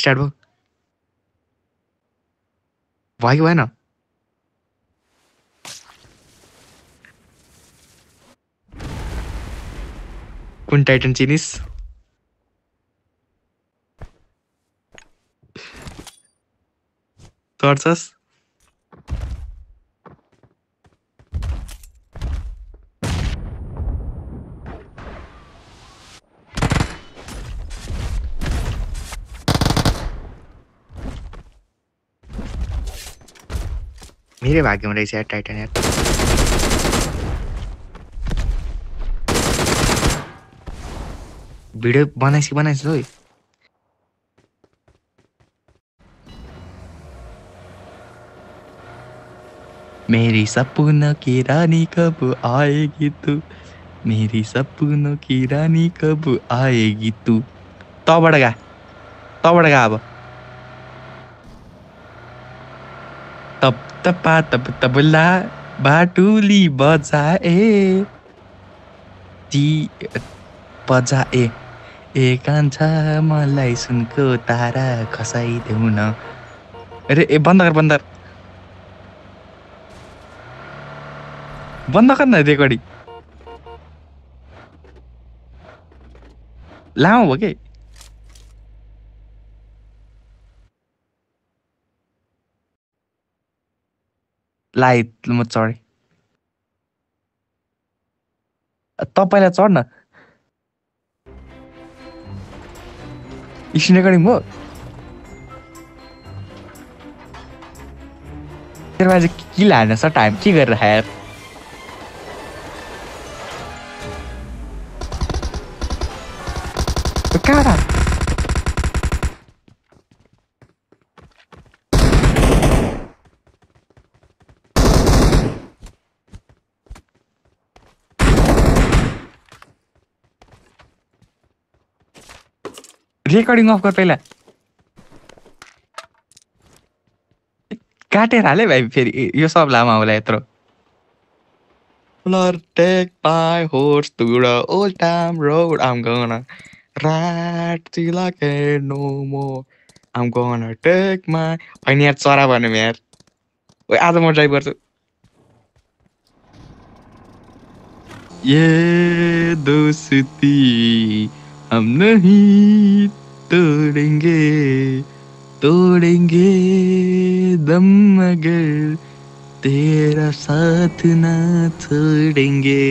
Start भयो कि भएन कुन टाइटन चिनिस चढ्छस् मेरै भाग्यमा रहेछ यार टाइटन यार भिडियो बनाइस है मेरी सपनों की रानी कब आएगी तू मेरी सपनों की रानी कब आएगी तू तबाट गा अब तब तपा तब तबला बाटुली बजाए ती बजाए ए कान्छा मलाई सुनको तारा खसाइदेऊ न अरे ए बन्द कर न रेकर्डिङ लामो भयो के लाइ म चढेँ तपाईँलाई चढ्न स्क्रिन रेकर्डिङ भयो तेरो मान्छे किल हाल्न छ टाइम के गरेर यार कहाँ रेकर्डिङ अफ गर पहिला काटेर हाले भाइ फेरि यो सब लामो होला यत्रो Lord, take my horse to the old town road. I'm gonna ride till I can no more. I'm gonna take my... होइन यार चरा भन्यो यार ओए आज म ड्राइभ गर्छु ये दोस्ती हम नहीं तोड़ेंगे दम मगर तेरा साथ ना छोड़ेंगे